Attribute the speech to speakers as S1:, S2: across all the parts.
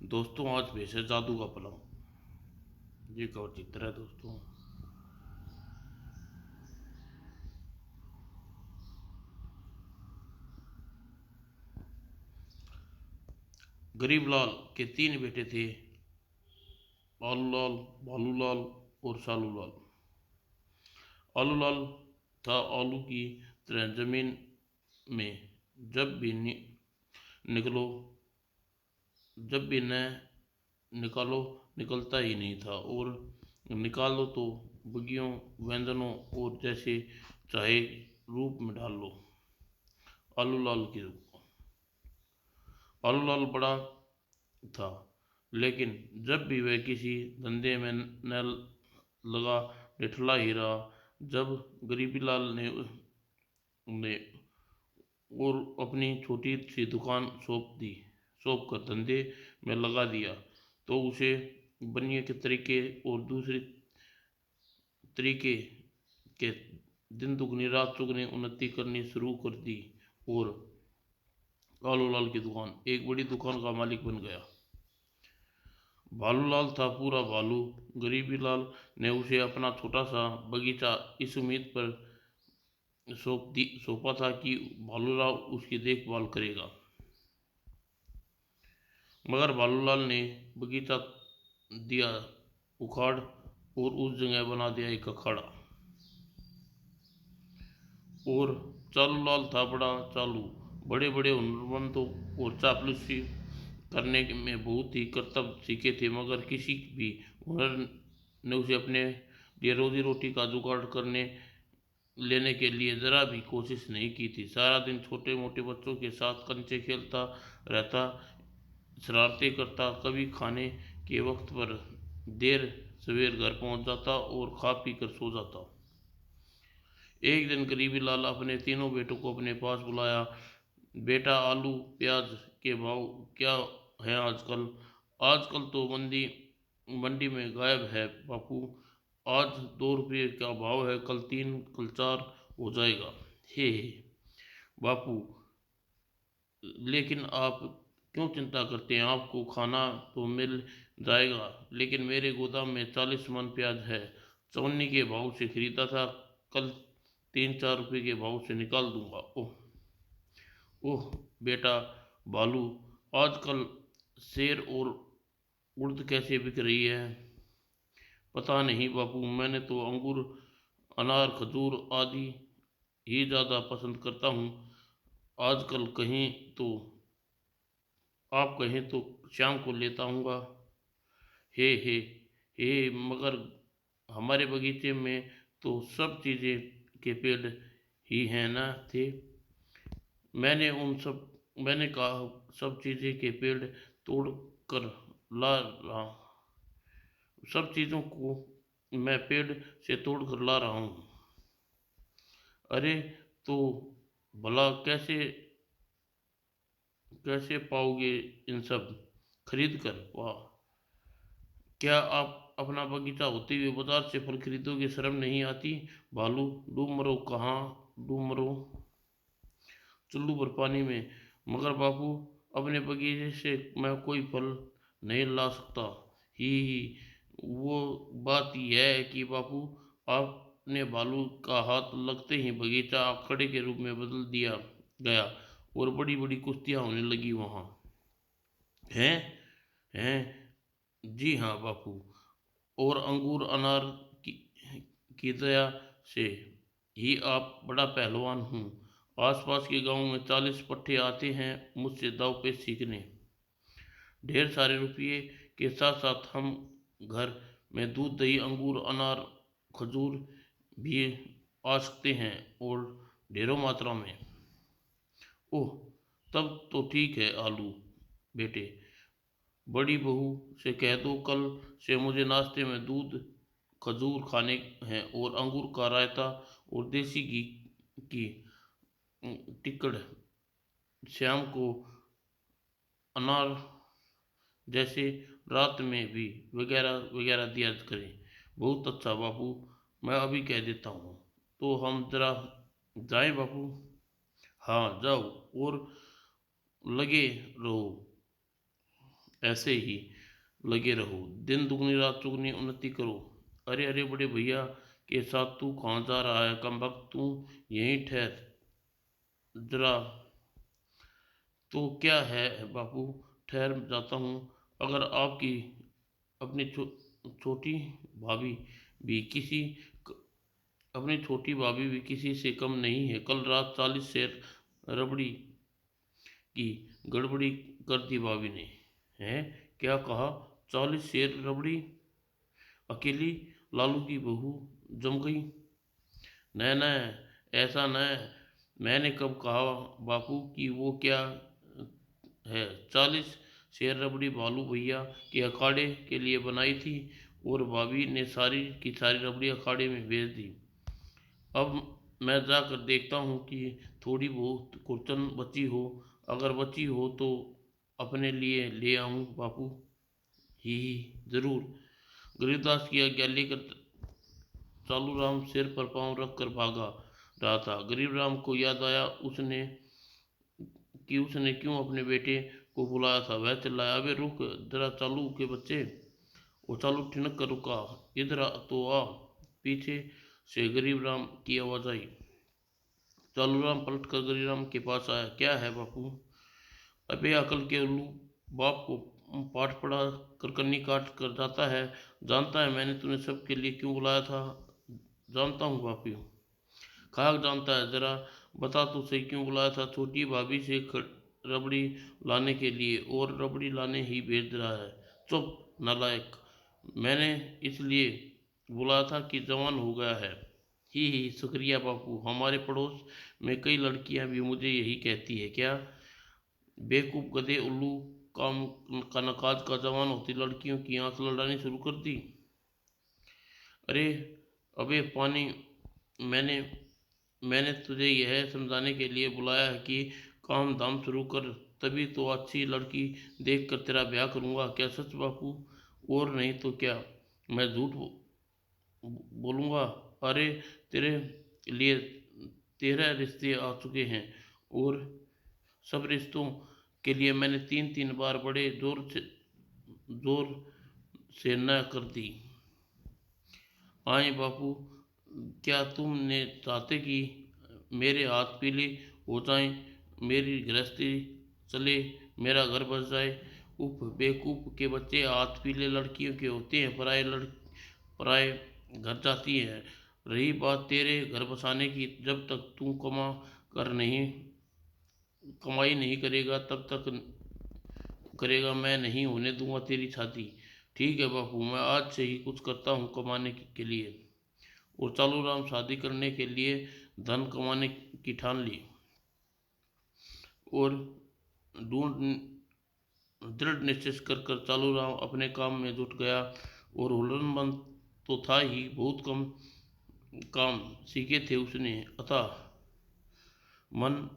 S1: दोस्तों आज पेश है जादू का पलंग। ये कवर चित्र है दोस्तों। गरीब लाल के तीन बेटे थे, आलू लाल, भालू लाल और सालू लाल। आलू लाल था आलू की तरह जमीन में जब भी निकलो जब भी न निकालो निकलता ही नहीं था, और निकालो तो बगियों, व्यंजनों और जैसे चाहे रूप में ढाल लो। आलू लाल की आलू लाल बड़ा था, लेकिन जब भी वह किसी धंधे में न लगा निठला ही रहा। जब गरीबी लाल ने और अपनी छोटी सी दुकान सौंप कर धंधे में लगा दिया, तो उसे बनिए के तरीके और दूसरे तरीके के दिन दुगनी रात चुगनी उन्नति करनी शुरू कर दी, और कालू लाल की दुकान एक बड़ी दुकान का मालिक बन गया। भालूलाल था पूरा भालू। गरीबी लाल ने उसे अपना छोटा सा बगीचा इस उम्मीद पर सौंपा था कि भालूलाल उसकी देखभाल करेगा। मगर भालूलाल ने बगीचा दिया उखाड़ और उस जगह बना दिया एक अखाड़ा। और चालू लाल था बड़ा चालू। बड़े बड़े हुनरमंदों और चापलूसी करने में बहुत ही करतब सीखे थे, मगर किसी भी हुनर ने उसे अपने लिए रोजी रोटी का जुगाड़ करने लेने के लिए जरा भी कोशिश नहीं की थी। सारा दिन छोटे मोटे बच्चों के साथ कंचे खेलता रहता, शरारतें करता, कभी खाने के वक्त पर देर सवेर घर पहुंच जाता और खा पी कर सो जाता। एक दिन गरीबी लाल अपने तीनों बेटों को अपने पास बुलाया। बेटा, आलू प्याज के भाव क्या है आजकल? आजकल तो मंदी मंडी में गायब है बापू। आज 2 रुपये का भाव है, कल 3, कल 4 हो जाएगा। हे बापू, लेकिन आप क्यों चिंता करते हैं? आपको खाना तो मिल जाएगा, लेकिन मेरे गोदाम में 40 मन प्याज है। चौनी के भाव से खरीदा था, कल 3-4 रुपये के भाव से निकाल दूंगा। ओह ओह बेटा बालू, आजकल सेर और उड़द कैसे बिक रही है? पता नहीं बापू, मैंने तो अंगूर, अनार, खजूर आदि ही ज़्यादा पसंद करता हूँ। आजकल कहीं तो आप कहें तो शाम को लेता हूँगा। हे हे हे, मगर हमारे बगीचे में तो सब चीज़ें के पेड़ ही हैं ना थे। मैंने कहा सब चीज़ें के पेड़ तोड़ कर ला रहा सब चीज़ों को मैं पेड़ से तोड़ कर ला रहा हूँ। अरे तो भला कैसे कैसे पाओगे इन सब खरीद कर? वाह, क्या आप अपना बगीचा होते हुए बाजार से फल खरीदोगे? शर्म नहीं आती? भालू, डूब मरो, कहाँ डूब मरो, चुल्लू पर पानी में। मगर बापू, अपने बगीचे से मैं कोई फल नहीं ला सकता। ही वो बात यह है कि बापू, आपने भालू का हाथ लगते ही बगीचा अखाड़े के रूप में बदल दिया गया, और बड़ी बड़ी कुश्तियाँ होने लगी वहाँ। हैं हैं जी हाँ बापू, और अंगूर अनार की, की दया से ही आप बड़ा पहलवान हूँ। आसपास के गांव में 40 पट्टे आते हैं मुझसे दाव पेच सीखने। ढेर सारे रुपये के साथ साथ हम घर में दूध दही अंगूर अनार खजूर भी आ सकते हैं, और ढेरों मात्रा में। ओह, तब तो ठीक है आलू बेटे। बड़ी बहू से कह दो कल से मुझे नाश्ते में दूध खजूर खाने हैं, और अंगूर का रायता और देसी घी की टिक्कड़। शाम को अनार जैसे रात में भी वगैरह वगैरह दिया करें। बहुत अच्छा बापू, मैं अभी कह देता हूँ। तो हम जरा जाएं बापू? हाँ जाओ, और लगे रहो ऐसे ही लगे रहो, दिन दुगनी रात चुगनी उन्नति करो। अरे अरे बड़े भैया के साथ तू कहाँ जा रहा है कमबख्त, तू यहीं ठहर जरा। तो क्या है बापू, ठहर जाता हूँ। अगर आपकी अपनी छोटी भाभी भी किसी अपनी छोटी भाभी भी किसी से कम नहीं है। कल रात 40 शेर रबड़ी की गड़बड़ी कर दी भाभी ने। हैं, क्या कहा? 40 शेर रबड़ी? अकेली लालू की बहू जम गई? न न, ऐसा न। मैंने कब कहा बापू कि वो क्या है? 40 शेर रबड़ी भालू भैया के अखाड़े के लिए बनाई थी और भाभी ने सारी की सारी रबड़ी अखाड़े में भेज दी। अब मैं जाकर देखता हूँ कि थोड़ी बहुत कुर्तन बची हो। अगर बची हो तो अपने लिए ले आऊँ बापू। ही जरूर। गरीबदास की आज्ञा लेकर चालू राम सिर पर पांव रखकर भागा रहा था। गरीब राम को याद आया उसने क्यों अपने बेटे को बुलाया था। वह चिल्लाया, अबे रुक जरा चालू के बच्चे। वो चालू ठिनक कर रुका। इधर तो आ। पीछे से गरीब राम की आवाज आई। चालू राम पलट कर गरीब राम के पास आया। क्या है बापू? अबे अकल के उल्लू, बाप को पाठ पढ़ा कर कन्नी काट कर जाता है। जानता है मैंने तुम्हें सबके लिए क्यों बुलाया था? जानता हूँ बापू। खाक जानता है, जरा बता तो सही क्यों बुलाया था? छोटी भाभी से रबड़ी लाने के लिए, और रबड़ी लाने ही भेज रहा है। चुप नालायक। मैंने इसलिए बुलाया था कि जवान हो गया है। ही शुक्रिया बापू। हमारे पड़ोस में कई लड़कियां भी मुझे यही कहती है। क्या? बेवकूफ गधे उल्लू, काम का नकाज का जवान होती लड़कियों की आंख लड़ानी शुरू कर दी। अरे अबे पानी, मैंने मैंने तुझे यह समझाने के लिए बुलाया है कि काम धाम शुरू कर, तभी तो अच्छी लड़की देख कर तेरा ब्याह करूँगा। क्या सच बापू? और नहीं तो क्या, मैं झूठ बोलूँगा? अरे तेरे लिए 13 रिश्ते आ चुके हैं, और सब रिश्तों के लिए मैंने 3-3 बार बड़े जोर से न कर दी। आए बापू, क्या तुमने चाहते कि मेरे हाथ पीले हो जाएं, मेरी गृहस्थी चले, मेरा घर बस जाए? उफ बेवकूफ के बच्चे, हाथ पीले लड़कियों के होते हैं, पराए घर जाती हैं। रही बात तेरे घर बसाने की, जब तक तू कमाई नहीं करेगा तब तक करेगा, मैं नहीं होने दूंगा तेरी शादी। ठीक है बापू, मैं आज से ही कुछ करता हूँ कमाने के लिए। और चालू राम शादी करने के लिए धन कमाने की ठान ली, और दृढ़ निश्चय कर चालू राम अपने काम में जुट गया। और हुनरमंद तो था ही, बहुत कम काम सीखे थे उसने, अतः मन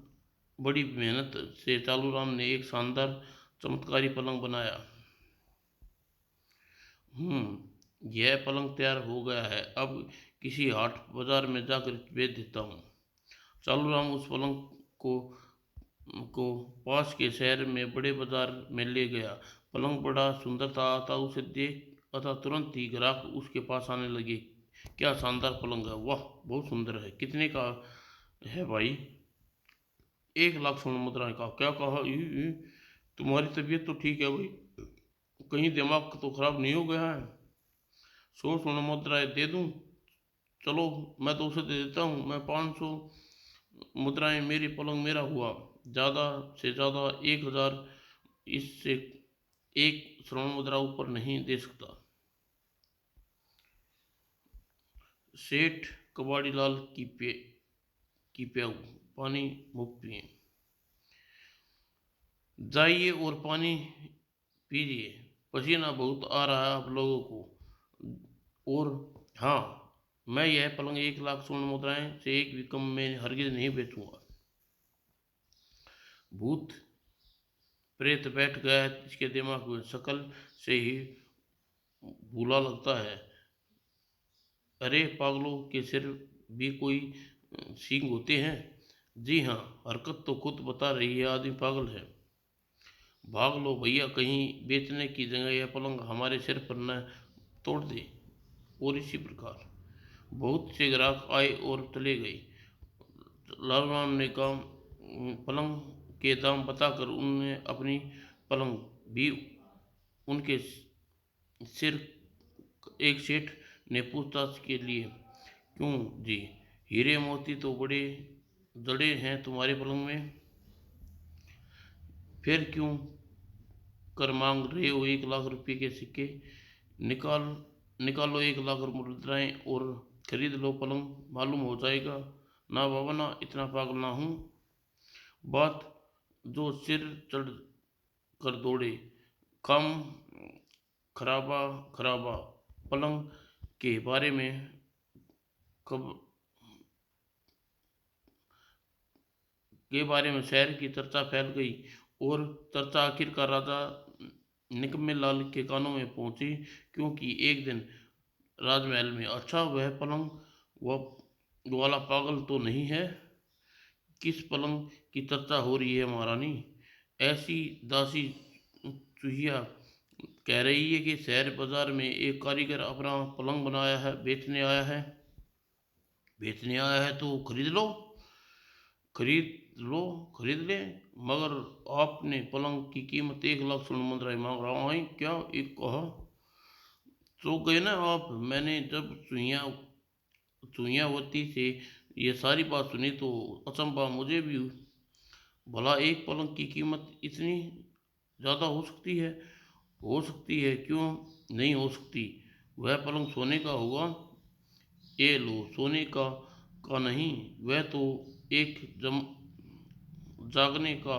S1: बड़ी मेहनत से चालू राम ने एक शानदार चमत्कारी पलंग बनाया। यह पलंग तैयार हो गया है, अब किसी हाट बाजार में जाकर बेच देता हूँ। चालू राम उस पलंग को को पास के शहर में बड़े बाजार में ले गया। पलंग बड़ा सुंदर था, अतः उसे देख अतः तुरंत ही ग्राहक उसके पास आने लगे। क्या शानदार पलंग है, वाह बहुत सुंदर है, कितने का है भाई? 1 लाख स्वर्ण मुद्राएं का। क्या कहा? तुम्हारी तबीयत तो ठीक है भाई, कहीं दिमाग तो खराब नहीं हो गया है? 100 स्वर्ण मुद्राएं दे दूं? चलो मैं तो उसे दे देता हूँ, मैं 500 मुद्राएं, मेरी पलंग मेरा हुआ। ज़्यादा से ज़्यादा 1000, इससे 1 स्वर्ण मुद्रा ऊपर नहीं दे सकता। सेठ कबाड़ी लाल की प्याऊ, पानी मुफ्त पिए। जाइए और पानी पीजिए, पसीना बहुत आ रहा है आप लोगों को। और हाँ, मैं यह पलंग 1 लाख स्वर्ण मुद्राएं से एक भी कम में हरगिज नहीं बेचूंगा। भूत प्रेत बैठ गया है इसके दिमाग में, शकल से ही भूला लगता है। अरे पागलों के सिर भी कोई सींग होते हैं? जी हाँ, हरकत तो खुद बता रही है, आदमी पागल है। भाग लो भैया, कहीं बेचने की जगह यह पलंग हमारे सिर पर न तोड़ दे। और इसी प्रकार बहुत से ग्राहक आए और चले गए। लालराम ने कहा, पलंग के दाम बताकर उन्होंने अपनी पलंग भी उनके सिर। एक सेठ ने पूछताछ के लिए, क्यों जी, हीरे मोती तो बड़े जड़े हैं तुम्हारे पलंग में, फिर क्यों कर मांग रहे हो 1 लाख रुपए के सिक्के? निकाल निकालो 1 लाख मुद्राएं और खरीद लो पलंग, मालूम हो जाएगा। ना बाबा ना, इतना पागल ना हूँ। बात जो सिर चढ़ कर दौड़े, काम खराबा खराबा। पलंग के बारे में कब के बारे में शहर की चर्चा फैल गई और चर्चा आखिरकार राजा निकम्मे लाल के कानों में पहुंची, क्योंकि एक दिन राजमहल में, अच्छा वह पलंग वह वाला पागल तो नहीं है? किस पलंग की चर्चा हो रही है महारानी? ऐसी दासी चूहिया कह रही है कि शहर बाजार में एक कारीगर अपना पलंग बनाया है, बेचने आया है। बेचने आया है तो खरीद लो, खरीद लो, खरीद ले। मगर आपने पलंग की कीमत 1 लाख स्वर्ण मुद्राएं मांग रहा है क्या? एक कहा। तो गए ना आप। मैंने जब सुइयावती से ये सारी बात सुनी तो अचंभा मुझे भी। भला एक पलंग की कीमत इतनी ज़्यादा हो सकती है? हो सकती है, क्यों नहीं हो सकती। वह पलंग सोने का होगा। ये लो, सोने का नहीं, वह तो एक जागने का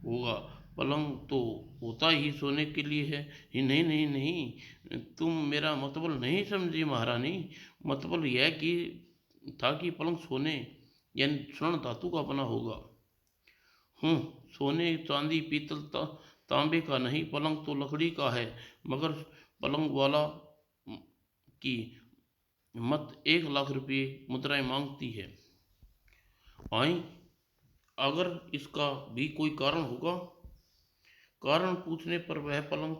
S1: होगा। पलंग तो होता ही सोने के लिए है ही। नहीं नहीं नहीं, तुम मेरा मतलब नहीं समझी महारानी। मतलब यह कि था कि पलंग सोने यानी स्वर्ण धातु का बना होगा। सोने चांदी पीतल तांबे का नहीं, पलंग तो लकड़ी का है। मगर पलंग वाला की मत 1 लाख रुपए मुद्राएं मांगती है। आई, अगर इसका भी कोई कारण होगा। कारण पूछने पर वह पलंग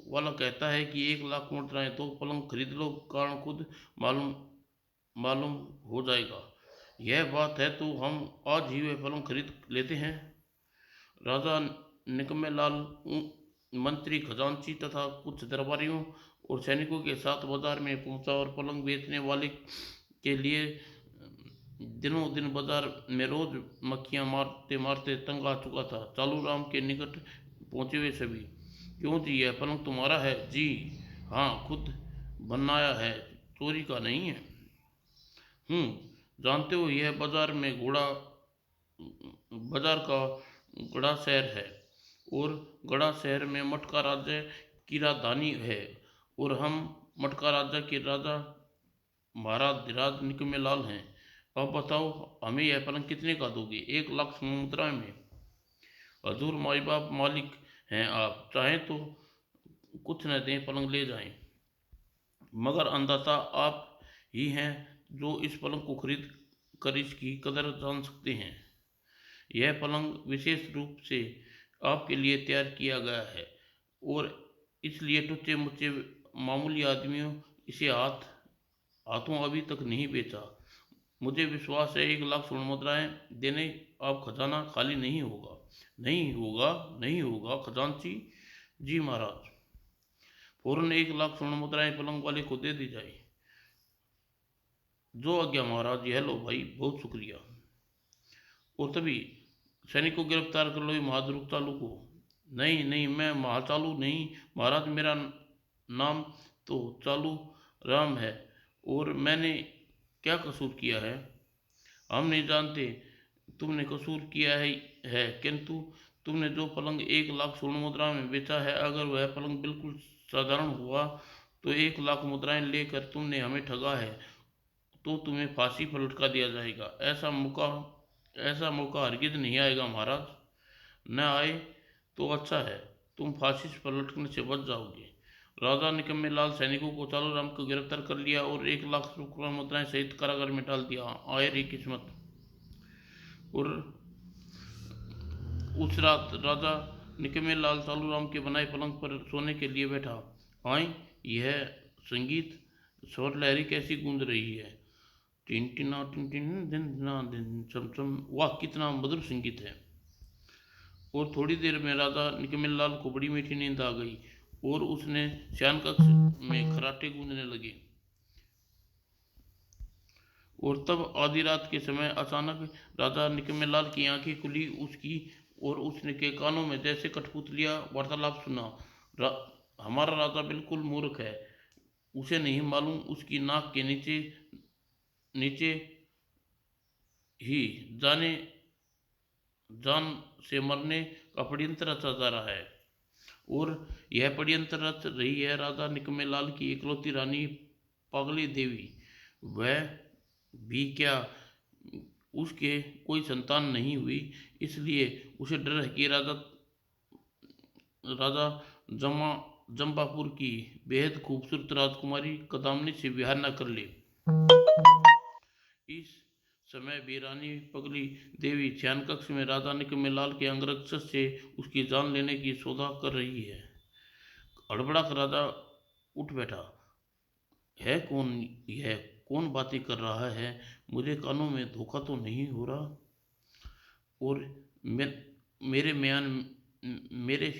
S1: वाला कहता है कि 1 लाख मुद्राएं तो पलंग खरीद लो, कारण खुद मालूम मालूम हो जाएगा। यह बात है तो हम आज ही वह पलंग खरीद लेते हैं। राजा निकम्मे लाल मंत्री, खजांची तथा कुछ दरबारियों और सैनिकों के साथ बाजार में पहुंचा और पलंग बेचने वाले के लिए दिनों दिन बाजार में रोज मक्खियां मारते मारते तंग आ चुका था। चालू राम के निकट पहुंचे वे सभी। क्यों जी, यह पलंग तुम्हारा है? जी हाँ, खुद बनाया है, चोरी का नहीं है। जानते हो यह बाजार का गड़ा शहर है और गड़ा शहर में मटका राज्य की राजधानी है और हम मटका राज्य के राजा महाराज धीराज निकम्मे लाल हैं। अब बताओ, हमें यह पलंग कितने का दोगे? 1 लाख मुद्रा में। हजूर माई बाप मालिक हैं, आप चाहें तो कुछ न दें, पलंग ले जाएं। मगर अंदाता आप ही हैं जो इस पलंग को खरीद कर इसकी कदर जान सकते हैं। यह पलंग विशेष रूप से आपके लिए तैयार किया गया है और इसलिए टुच्चे मुच्चे मामूली आदमियों इसे हाथों अभी तक नहीं बेचा। मुझे विश्वास है 1 लाख स्वर्ण मुद्राएं देने आप खजाना खाली नहीं होगा। नहीं होगा, नहीं होगा खजांची जी महाराज। फौरन 1 लाख स्वर्ण मुद्राएं पलंग वाले को दे दी जाए। जो आज्ञा महाराज। यह लो भाई, बहुत शुक्रिया। और तभी सैनिक को गिरफ्तार कर लो ये महाद्रुप चालू को। नहीं नहीं, मैं महाचालू नहीं महाराज, मेरा नाम तो चालू राम है। और मैंने क्या कसूर किया है? हम नहीं जानते तुमने कसूर किया है, किंतु तुमने जो पलंग 1 लाख स्वर्ण मुद्रा में बेचा है, अगर वह पलंग बिल्कुल साधारण हुआ तो 1 लाख मुद्राएं लेकर तुमने हमें ठगा है तो तुम्हें फांसी पर लटका दिया जाएगा। ऐसा मौका हरगिज नहीं आएगा महाराज। न आए तो अच्छा है, तुम फांसी पर लटकने से बच जाओगे। राजा निकम्मे लाल सैनिकों को चालू राम को गिरफ्तार कर लिया और 1 लाख मुद्राएं सहित कारागार में डाल दिया। आए रे किस्मत। और उस रात राजा निकम्मे लाल चालूराम के बनाए पलंग पर सोने के लिए बैठा। आई, यह संगीत स्वर लहरी कैसी गूंज रही है। टिन टिना टिन टिन दिन दिना दिन चम चम, वाह कितना मधुर संगीत है। और थोड़ी देर में राजा निकम्मेलाल को बड़ी मीठी नींद आ गई और उसने शयन कक्ष में खराटे गूंजने लगे। और तब आधी रात के समय अचानक राजा निकम्मेलाल की आंखें खुली उसकी और उसने के कानों में जैसे कठपुतलियां वार्तालाप सुना। हमारा राजा बिल्कुल मूर्ख है, उसे नहीं मालूम उसकी नाक के नीचे नीचे ही जाने जान से मरने का षड्यंत्र रचा जा रहा है। और यह षड्यंत्र रच रही है राजा निकम्मेलाल की इकलौती रानी पागली देवी। वह भी क्या, उसके कोई संतान नहीं हुई, इसलिए उसे डर है कि राजा जम्बापुर की बेहद खूबसूरत राजकुमारी कदामनी से विवाह न कर ले। इस समय भी रानी पगली देवी शयन कक्ष में राजा निकम्मेलाल के अंगरक्षक से उसकी जान लेने की सौदा कर रही है। हड़बड़ा कर राजा उठ बैठा। है कौन यह, कौन बातें कर रहा है, मुझे कानों में धोखा तो नहीं हो रहा। और मैं मेरे म्यान मेरे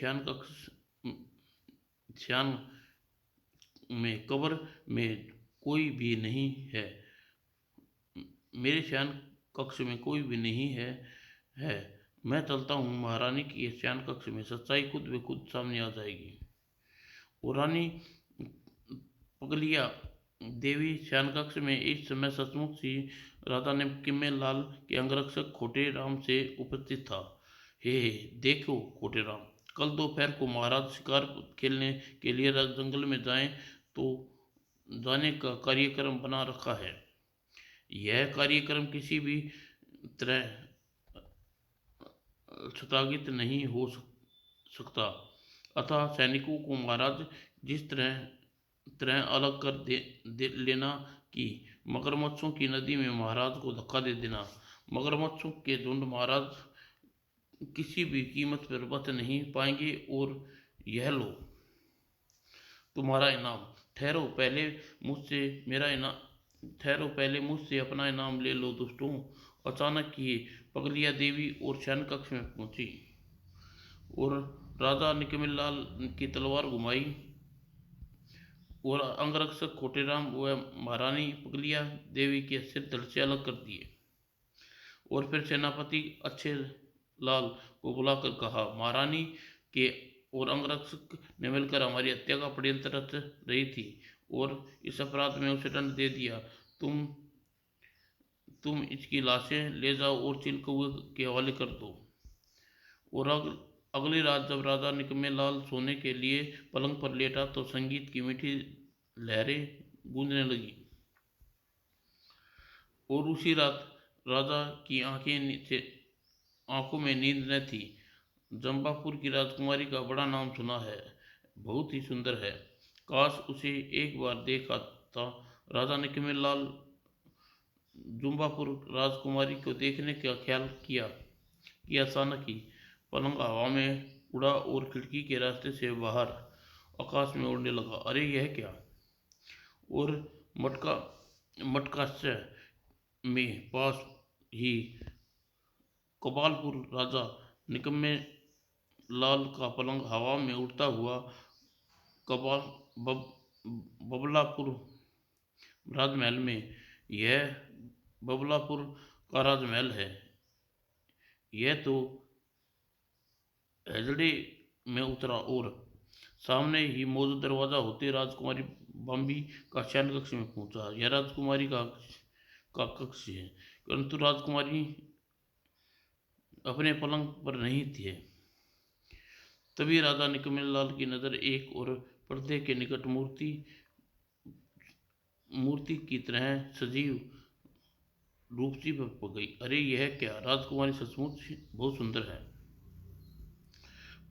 S1: शयन में कब्र में कोई भी नहीं है, मेरे शयन कक्ष में कोई भी नहीं है। मैं चलता हूँ, महारानी की शयन कक्ष में सच्चाई खुद ब खुद सामने आ जाएगी। और रानी पगलिया देवी शयन कक्ष में इस समय सचमुच ही राजा निकम्मेलाल के अंगरक्षक खोटे राम से उपस्थित था। हे देखो खोटे राम, कल दोपहर को महाराज शिकार खेलने के लिए जंगल में जाने का कार्यक्रम बना रखा है। यह कार्यक्रम किसी भी तरह स्थगित नहीं हो सकता, अतः सैनिकों को महाराज जिस तरह अलग कर दे लेना कि मगरमच्छों की नदी में महाराज को धक्का दे देना। मगरमच्छों के झुंड महाराज किसी भी कीमत पर बच नहीं पाएंगे। और यह लो तुम्हारा इनाम। ठहरो पहले मुझसे अपना इनाम ले लो दोस्तों। अचानक ही पगलिया देवी और शयन कक्ष में पहुंची और राजा निकम्मेलाल की तलवार घुमाई और अंगरक्षक खोटेराम व महारानी पगलिया देवी के सिर धड़ से अलग कर दिए। और फिर सेनापति अच्छे लाल को बुलाकर कहा, महारानी के और अंगरक्षक ने मिलकर हमारी हत्या का षड्यंत्र रच रही थी और इस अपराध में उसे दंड दे दिया। तुम इसकी लाशें ले जाओ और चिल कौए के हवाले कर दो। और अगली रात जब राजा निकम्मेलाल सोने के लिए पलंग पर लेटा तो संगीत की मीठी लहरें गूंजने लगी। और उसी रात राजा की आंखों में नींद न थी। जम्बापुर की राजकुमारी का बड़ा नाम सुना है, बहुत ही सुंदर है, काश उसे एक बार देख आता। राजा निकम्मेलाल जम्बापुर राजकुमारी को देखने का ख्याल किया कि अचानक ही पलंग हवा में उड़ा और खिड़की के रास्ते से बाहर आकाश में उड़ने लगा। अरे यह क्या। और मटकाश्य में पास ही कबालपुर राजा निकम्मेलाल का पलंग हवा में उड़ता हुआ बबलापुर राजमहल में। यह बबलापुर का राजमहल है, यह तो हजड़े में उतरा और सामने ही मौजूद दरवाजा होते राजकुमारी बॉम्बी का शयन कक्ष में पहुंचा। यह राजकुमारी का कक्ष है, परंतु राजकुमारी अपने पलंग पर नहीं थे। तभी राजा निकम्मेलाल की नजर एक और पर्दे के निकट मूर्ति की तरह सजीव रूपसी पर पड़ गई। अरे यह क्या, राजकुमारी सचमुच बहुत सुंदर है।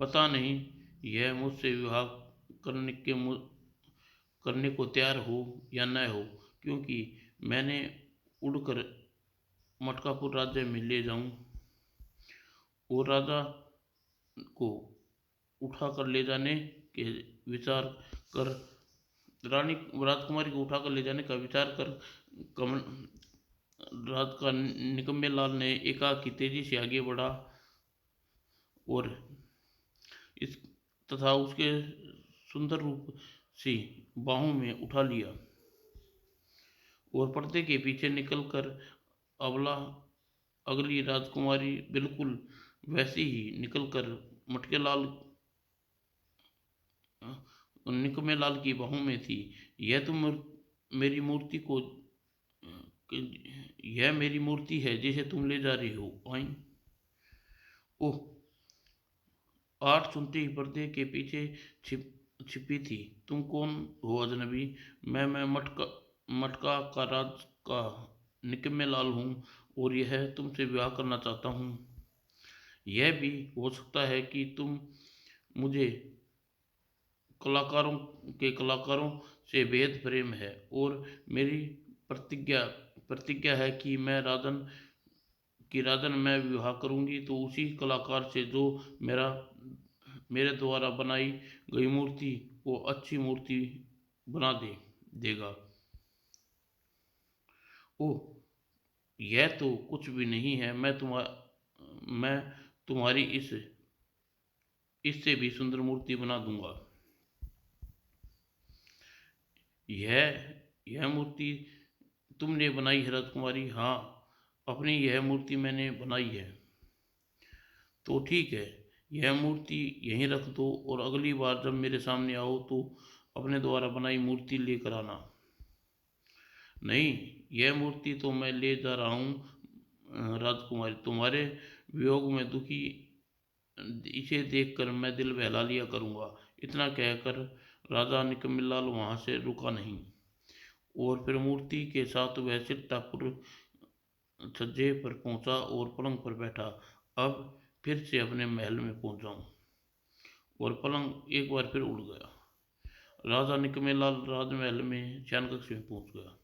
S1: पता नहीं यह मुझसे विवाह करने को तैयार हो या न हो, क्योंकि मैंने उड़कर मटकापुर राज्य में ले जाऊं और राजा को उठा कर ले जाने के विचार कर रानी राजकुमारी को उठाकर ले जाने का विचार कर कमल रात का निकम्मे लाल ने एकाकी तेजी से आगे बढ़ा और इस तथा उसके सुंदर रूप से बाहों में उठा लिया और पर्दे के पीछे निकलकर अबला अगली राजकुमारी बिल्कुल वैसी ही निकलकर मटके लाल निकम्मे लाल की बाहों में थी। यह तुम मेरी मूर्ति को यह मेरी मूर्ति है जिसे तुम ले जा रही हो आई। ओह, आठ सुनते ही पर्दे के पीछे छिपी थी। तुम कौन हो अजनबी? मैं मटका मटका का राज का निकम्मे लाल हूँ और यह तुमसे विवाह करना चाहता हूँ। यह भी हो सकता है कि तुम मुझे कलाकारों कलाकारों से बेहद प्रेम है और मेरी प्रतिज्ञा प्रतिज्ञा है कि मैं विवाह करूंगी तो उसी कलाकार से जो मेरा मेरे द्वारा बनाई गई मूर्ति को अच्छी मूर्ति बना देगा। ओह, यह तो कुछ भी नहीं है। मैं तुम्हारी इससे भी सुंदर मूर्ति बना दूंगा। यह मूर्ति तुमने बनाई है राजकुमारी? हाँ, अपनी यह मूर्ति मैंने बनाई है। तो ठीक है, यह मूर्ति यहीं रख दो और अगली बार जब मेरे सामने आओ तो अपने द्वारा बनाई मूर्ति लेकर आना। नहीं, यह मूर्ति तो मैं ले जा रहा हूँ राजकुमारी, तुम्हारे वियोग में दुखी इसे देखकर मैं दिल बहला लिया करूँगा। इतना कहकर राजा निकम्मीलाल वहाँ से रुका नहीं और फिर मूर्ति के साथ वह चिट्टापुर छज्जे पर पहुंचा और पलंग पर बैठा। अब फिर से अपने महल में पहुंचा और पलंग एक बार फिर उड़ गया। राजा निकम्मेलाल राजमहल में शयन कक्ष में पहुंच गया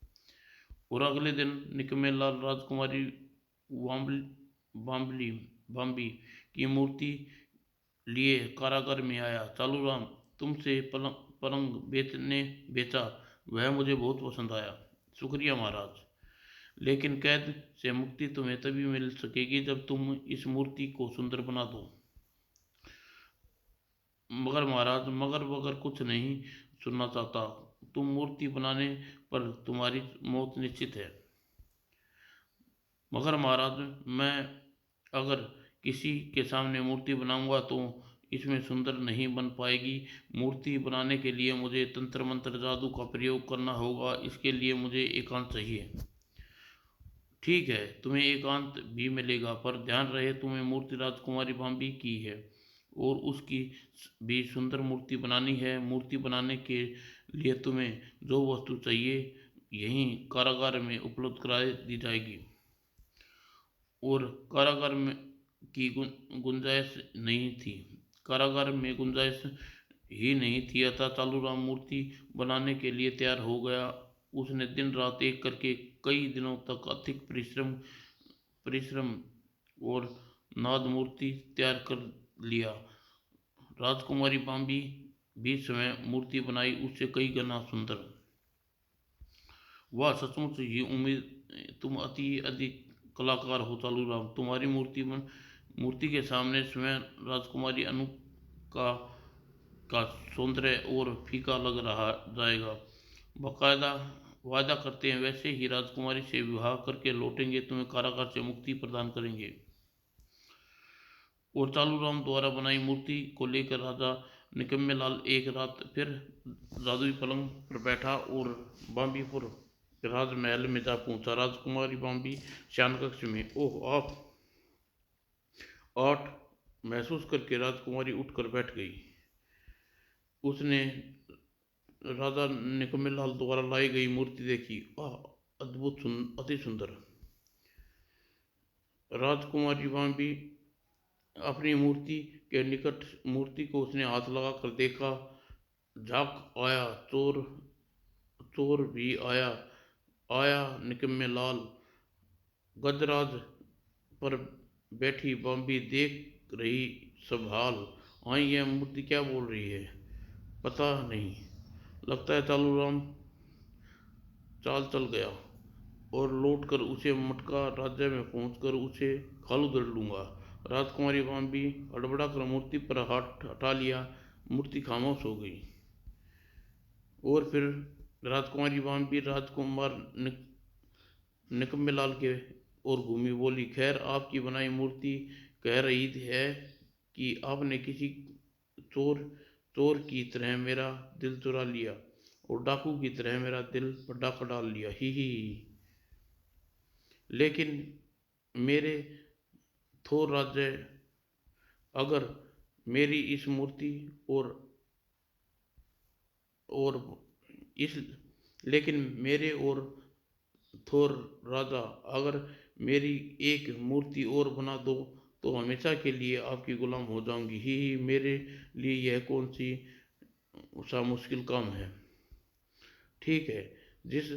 S1: और अगले दिन निकम्मेलाल राजकुमारी बाम्बली बाम्बी की मूर्ति लिए कारागार में आया। चालूराम, तुमसे पलंग बेचा, वह मुझे बहुत पसंद आया। शुक्रिया महाराज, लेकिन कैद से मुक्ति तुम्हें तभी मिल सकेगी जब तुम इस मूर्ति को सुंदर बना दो। मगर महाराज, मगर वगर कुछ नहीं सुनना चाहता। तुम मूर्ति बनाने पर तुम्हारी मौत निश्चित है। मगर महाराज, मैं अगर किसी के सामने मूर्ति बनाऊंगा तो इसमें सुंदर नहीं बन पाएगी। मूर्ति बनाने के लिए मुझे तंत्र मंत्र जादू का प्रयोग करना होगा। इसके लिए मुझे एकांत चाहिए। ठीक है, तुम्हें एकांत भी मिलेगा, पर ध्यान रहे तुम्हें मूर्ति राजकुमारी बाम्बी की है और उसकी भी सुंदर मूर्ति बनानी है। मूर्ति बनाने के लिए तुम्हें जो वस्तु चाहिए यहीं कारागार में उपलब्ध करा दी जाएगी। और कारागार में की गुंजाइश नहीं थी। कारागार में गुंजाइश ही नहीं थी, अतः चालूराम मूर्ति बनाने के लिए तैयार हो गया। उसने दिन रात एक करके कई दिनों तक अत्यधिक परिश्रम और नाद मूर्ति तैयार कर लिया। राजकुमारी बाम्बी भी स्वयं मूर्ति बनाई, उससे कई गुना सुंदर। वाह, सचमुच ही उम्मीद तुम अति अधिक कलाकार हो चालूराम। तुम्हारी मूर्ति के सामने स्वयं राजकुमारी अनु का का सौंदर्य और फीका लग रहा जाएगा। बाकायदा वादा करते हैं वैसे ही राजकुमारी से विवाह करके लौटेंगे, तुम्हें कारागार से मुक्ति प्रदान करेंगे। और चालूराम द्वारा बनाई मूर्ति को लेकर राजा निकम्मेलाल एक रात फिर जादुई पलंग पर बैठा और बाम्बीपुर राजमहल में जा पहुंचा। राजकुमारी बाम्बी शयन कक्ष में। ओह, आठ महसूस करके राजकुमारी उठकर बैठ गई। उसने राजा निकम्मेलाल द्वारा लाई गई मूर्ति देखी। आह, अद्भुत, अति सुंदर। राजकुमारी बाम्बी अपनी मूर्ति के निकट मूर्ति को उसने हाथ लगा कर देखा। झाक आया, चोर चोर भी आया आया निकम्मे लाल। गजराज पर बैठी बाम्बी देख रही सब हाल। हाँ, यह मूर्ति क्या बोल रही है पता नहीं। लगता है चालूराम चाल चल गया और लौटकर उसे मटका राज्य में पहुंचकर उसे खालू धर लूंगा। राजकुमारी बाम्बी हड़बड़ा कर मूर्ति पर हाथ हटा लिया। मूर्ति खामोश हो गई और फिर राजकुमारी बाम्बी राजकुमार निकम्मे लाल के और घूमी बोली, खैर आपकी बनाई मूर्ति कह रही है कि आपने किसी चोर चोर की तरह मेरा दिल चुरा लिया और डाकू की तरह मेरा दिल पर डाका डाल लिया, ही। लेकिन मेरे थोर राज्य अगर मेरी इस मूर्ति और इस लेकिन मेरे और थोर राजा अगर मेरी एक मूर्ति और बना दो तो हमेशा के लिए आपकी गुलाम हो जाऊंगी, ही मेरे लिए यह कौन सी सा मुश्किल काम है। ठीक है, जिस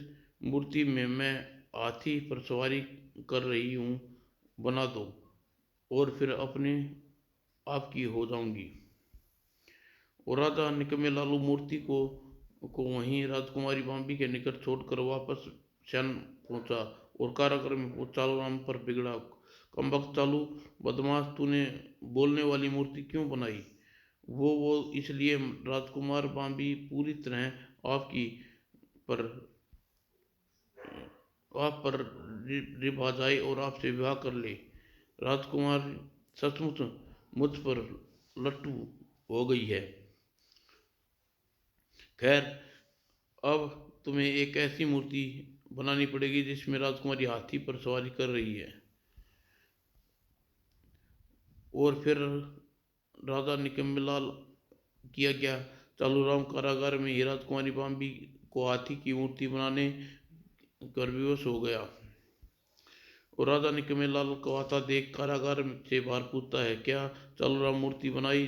S1: मूर्ति में मैं हाथी पर सवारी कर रही हूँ बना दो और फिर अपने आपकी हो जाऊंगी। और राजा निकम्मे लालू मूर्ति को वहीं राजकुमारी बाम्बी के निकट छोड़कर वापस शयन पहुंचा और कारागार में पहुंच चालूराम पर बिगड़ा, कमबख्त चालू, बदमाश, तूने बोलने वाली मूर्ति क्यों बनाई? वो इसलिए राजकुमार बाम्बी पूरी तरह पर आप पर रिभा जाए और आपसे विवाह कर ले। राजकुमार सचमुच मुझ पर लट्टू हो गई है। खैर, अब तुम्हें एक ऐसी मूर्ति बनानी पड़ेगी जिसमें राजकुमारी हाथी पर सवारी कर रही है। और फिर राजा निकम्मेलाल किया गया। चालूराम कारागार में ही राजकुमारी बाम्बी को हाथी की मूर्ति बनाने कर विवश हो गया और राजा निकम्मेलाल को आता देख कारागार से बाहर पूछता है, क्या चालूराम मूर्ति बनाई?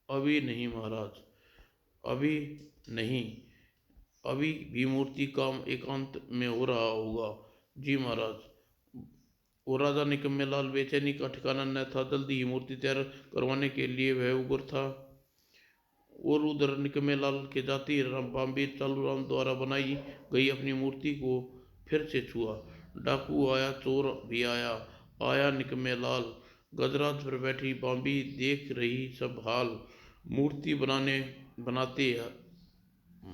S1: अभी नहीं महाराज, अभी नहीं, अभी भी मूर्ति काम एकांत में हो रहा होगा। जी महाराज। और राजा निकम्मेलाल बेचैनी का ठिकाना न था। जल्दी ही मूर्ति तैयार करवाने के लिए वह उगर था और उधर निकम्मेलाल के जाति बाम्बी चालूराम द्वारा बनाई गई अपनी मूर्ति को फिर से छुआ। डाकू आया, चोर भी आया, आया निकम्मेलाल। गजराज पर बैठी बाम्बी देख रही सब हाल। मूर्ति बनाते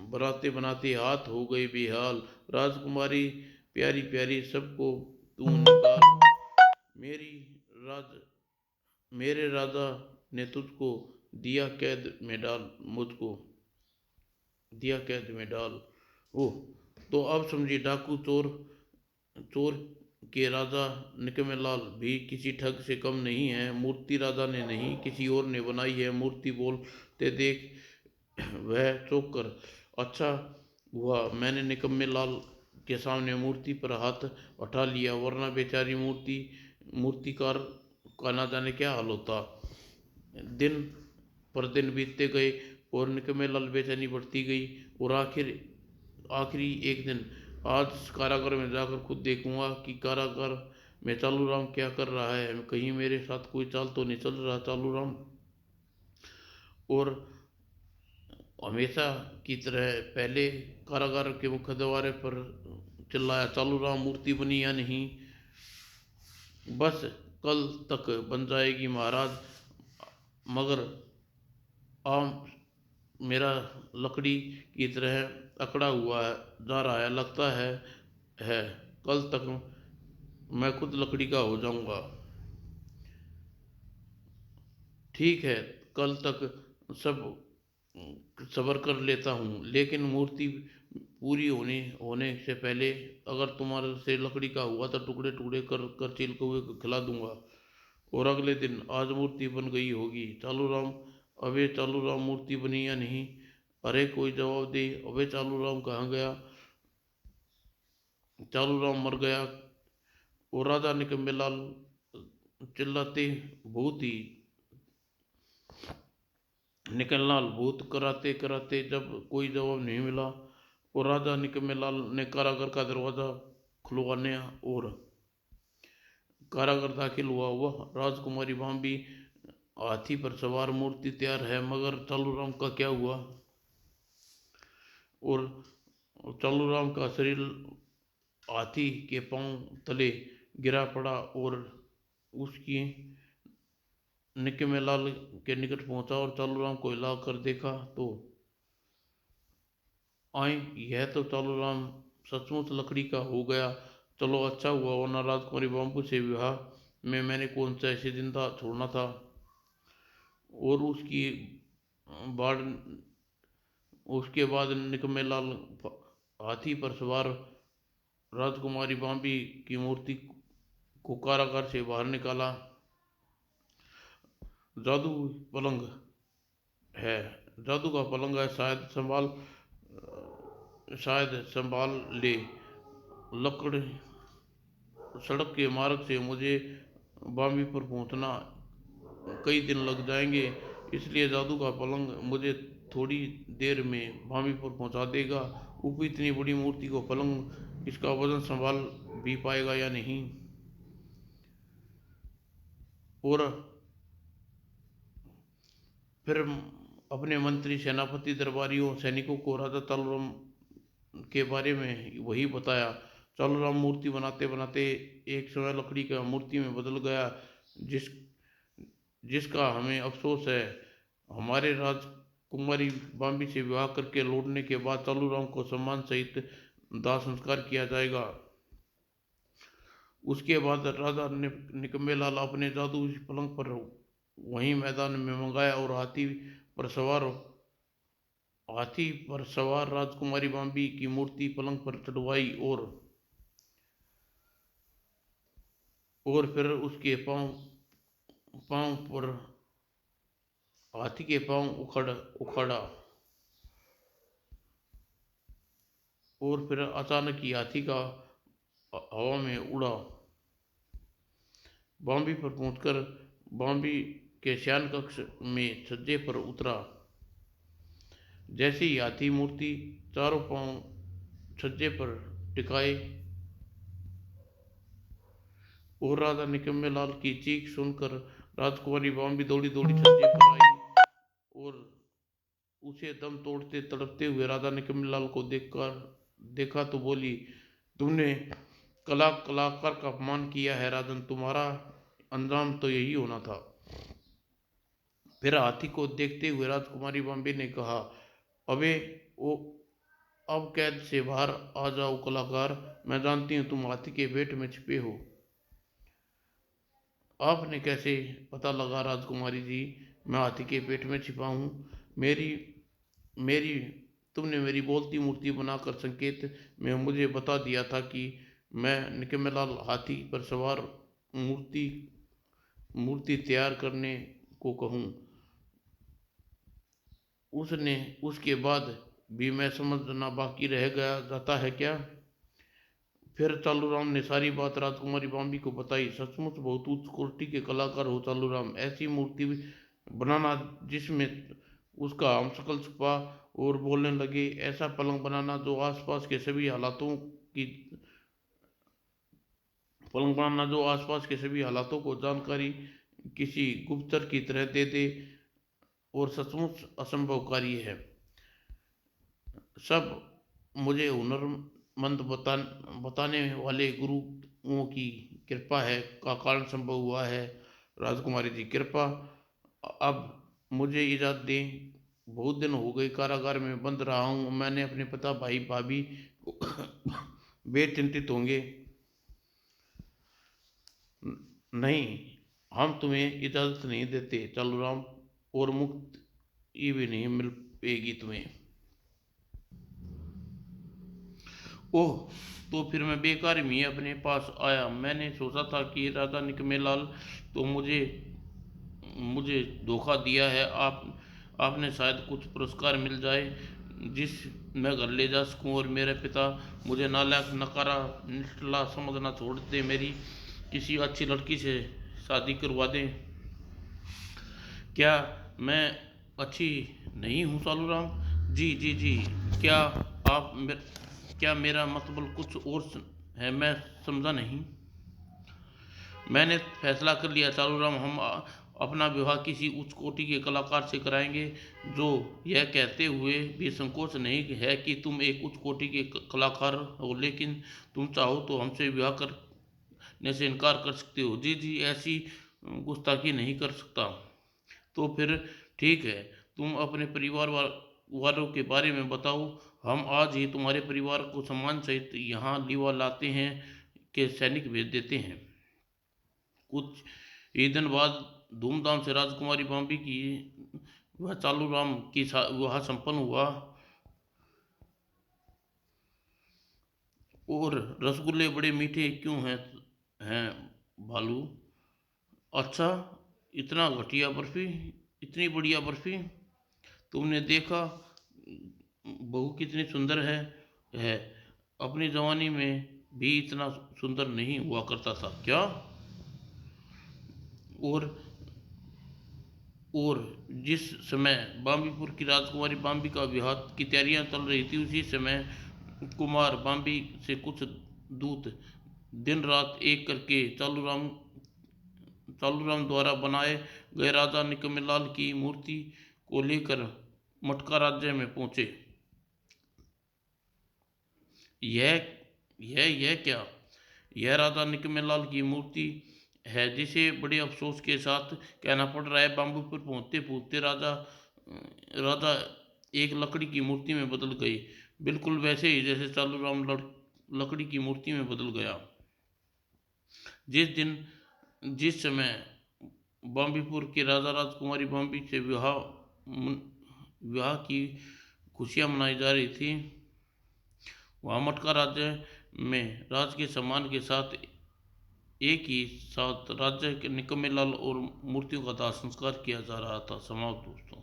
S1: बनाते बनाते हाथ हो गए बेहाल। राजकुमारी प्यारी प्यारी सबको तू निकाल, मेरी राज मेरे राजा ने तुझको दिया कैद में डाल, मुझको दिया कैद में डाल। ओह, तो अब समझी, डाकू चोर चोर के राजा निकम्मेलाल भी किसी ठग से कम नहीं है। मूर्ति राजा ने नहीं, किसी और ने बनाई है। मूर्ति बोलते देख वह चौंक कर, अच्छा हुआ मैंने निकम्मेलाल के सामने मूर्ति पर हाथ उठा लिया, वरना बेचारी मूर्तिकार का ना जाने क्या हाल होता। दिन पर दिन बीतते गए और निकम्मेलाल बेचैनी बढ़ती गई और आखिरी एक दिन, आज कारागार में जाकर खुद देखूंगा कि कारागार में चालूराम क्या कर रहा है, कहीं मेरे साथ कोई चाल तो नहीं चल रहा चालूराम। और हमेशा की तरह पहले कारागार के मुख्य दरवाजे पर चिल्लाया, चालूराम मूर्ति बनी या नहीं? बस कल तक बन जाएगी महाराज, मगर आम मेरा लकड़ी की तरह अकड़ा हुआ जा रहा है, लगता है कल तक मैं खुद लकड़ी का हो जाऊंगा। ठीक है, कल तक सब सबर कर लेता हूँ, लेकिन मूर्ति पूरी होने से पहले अगर तुम्हारे से लकड़ी का हुआ तो टुकड़े टुकड़े कर चील कौवे को खिला दूंगा। और अगले दिन आज मूर्ति बन गई होगी। चालूराम, अबे चालूराम मूर्ति बनी या नहीं? अरे कोई जवाब दे, अबे चालूराम कहाँ गया? चालूराम मर गया। और राजा निकम्मेलाल चिल्लाते बहुत ही निकललाल भूत कराते कराते जब कोई जवाब नहीं मिला और राजा निकम्मेलाल ने कारागार का दरवाजा खुलवाने और कारागार दाखिल हुआ। वह राजकुमारी बाम्बी हाथी पर सवार मूर्ति तैयार है, मगर चालूराम का क्या हुआ? और चालूराम का शरीर हाथी के पांव तले गिरा पड़ा और उसकी निकमेलाल के निकट पहुंचा और चालूराम को हिला कर देखा तो आए, यह तो चालूराम सचमुच लकड़ी का हो गया। चलो अच्छा हुआ, वरना राजकुमारी बाम्बू से विवाह में मैंने कौन सा ऐसे जिंदा छोड़ना था। और बाद उसके बाद निकमेलाल हाथी पर सवार राजकुमारी बाम्बी की मूर्ति को कारागार से बाहर निकाला। जादू पलंग है, जादू का पलंग है, शायद संभाल ले। लकड़ सड़क के मार्ग से मुझे बाम्बी पर पहुंचना कई दिन लग जाएंगे, इसलिए जादू का पलंग मुझे थोड़ी देर में बाम्बी पर पहुंचा देगा। ऊपर इतनी बड़ी मूर्ति को पलंग इसका वजन संभाल भी पाएगा या नहीं? और फिर अपने मंत्री, सेनापति, दरबारियों, सैनिकों को राजा चालूराम के बारे में वही बताया। चालूराम मूर्ति बनाते बनाते एक समय लकड़ी का मूर्ति में बदल गया, जिस जिसका हमें अफसोस है। हमारे राजकुमारी बाम्बी से विवाह करके लौटने के बाद चालूराम को सम्मान सहित दाह संस्कार किया जाएगा। उसके बाद राजा ने निकम्मेलाल अपने जादू पलंग पर वहीं मैदान में मंगाया और हाथी पर सवार राजकुमारी बाम्बी की मूर्ति पलंग पर चढ़वाई और फिर उसके पांव पर हाथी के पांव उखाड़ा और फिर अचानक ही हाथी का हवा में उड़ा। बाम्बी पर पहुंचकर बाम्बी के शयन कक्ष में छज्जे पर उतरा। जैसे ही हाथी मूर्ति चारों पांव छज्जे पर टिकाए और राजा निकम्मेलाल की चीख सुनकर राजकुमारी बाम्बी दौड़ी दौड़ी छज्जे पर आई और उसे दम तोड़ते तड़पते हुए राजा निकम्मेलाल को देखा तो बोली, तुमने कलाकार का अपमान किया है राजन, तुम्हारा अंजाम तो यही होना था। फिर हाथी को देखते हुए राजकुमारी बाम्बी ने कहा, अबे ओ अब कैद से बाहर आ जाओ कलाकार, मैं जानती हूँ तुम हाथी के पेट में छिपे हो। आपने कैसे पता लगा राजकुमारी जी, मैं हाथी के पेट में छिपा हूँ? मेरी मेरी तुमने मेरी बोलती मूर्ति बनाकर संकेत में मुझे बता दिया था कि मैं निकम्मेलाल हाथी पर सवार मूर्ति तैयार करने को कहूँ। उसके बाद भी मैं समझना बाकी रह गया जाता है क्या? फिर चालूराम ने सारी बात राजकुमारी बाम्बी को बताई। सचमुच बहुत उच्च कोटि के कलाकार हो चालूराम, ऐसी मूर्ति बनाना जिसमें उसका हमशक्ल छुपा और बोलने लगे, ऐसा पलंग बनाना जो आसपास के सभी हालातों को जानकारी किसी गुप्तचर की तरह दे दे और सचमुच असंभव कार्य है। सब मुझे हुनरमंद बताने वाले गुरुओं की कृपा है का कारण संभव हुआ है। राजकुमारी जी कृपा अब मुझे इजाज़त दें, बहुत दिन हो गए कारागार में बंद रहा हूँ। मैंने अपने पिता, भाई, भाभी वे चिंतित होंगे। नहीं, हम तुम्हें इजाज़त नहीं देते चालूराम, और मुक्ति भी नहीं मिल पेगी तुम्हें। ओह, तो फिर मैं बेकार में अपने पास आया। मैंने सोचा था कि राजा निकम्मेलाल तो मुझे धोखा दिया है। आपने शायद कुछ पुरस्कार मिल जाए जिस मैं घर ले जा सकूं और मेरे पिता मुझे नालायक, नकारा, निष्ठला समझना छोड़ दे, मेरी किसी अच्छी लड़की से शादी करवा दें। क्या मैं अच्छी नहीं हूँ चालूराम? जी जी जी। क्या आप क्या मेरा मतलब कुछ और है? मैं समझा नहीं। मैंने फैसला कर लिया चालूराम, हम अपना विवाह किसी उच्च कोटि के कलाकार से कराएंगे, जो यह कहते हुए भी संकोच नहीं है कि तुम एक उच्च कोटि के कलाकार हो, लेकिन तुम चाहो तो हमसे विवाह करने से इनकार कर सकते हो। जी जी, ऐसी गुस्ताखी नहीं कर सकता। तो फिर ठीक है, तुम अपने परिवार वालों के बारे में बताओ। हम आज ही तुम्हारे परिवार को सम्मान सहित यहाँ लीवा लाते हैं के सैनिक भेज देते हैं। कुछ ही दिन बाद धूमधाम से राजकुमारी बॉम्बे की वह चालू राम की विवाह संपन्न हुआ। और रसगुल्ले बड़े मीठे क्यों हैं भालू? अच्छा, इतना घटिया बर्फी, इतनी बढ़िया बर्फी? तुमने देखा बहू कितनी सुंदर है। अपनी जवानी में भी इतना सुंदर नहीं हुआ करता था क्या? और और जिस समय बाम्बीपुर की राजकुमारी बॉम्बे का विवाह की तैयारियां चल रही थी, उसी समय कुमार बॉम्बे से कुछ दूत दिन रात एक करके चालूराम द्वारा बनाए गए राजा निकम्मेलाल की मूर्ति को लेकर मटका राज्य में पहुंचे। यह क्या? यह राजा निकम्मेलाल की मूर्ति है, जिसे बड़े अफसोस के साथ कहना पड़ रहा है बाम्बीपुर पहुंचते पहुंचते राजा एक लकड़ी की मूर्ति में बदल गए, बिल्कुल वैसे ही जैसे चालूराम लकड़ी की मूर्ति में बदल गया। जिस समय बाम्बीपुर के राजा राजकुमारी बॉम्बे से विवाह की खुशियां मनाई जा रही थी, वहाँ मटका राज्य में राज के सम्मान के साथ एक ही साथ राज्य के निकम्मेलाल और मूर्तियों का दाह संस्कार किया जा रहा था। समाप्त दोस्तों।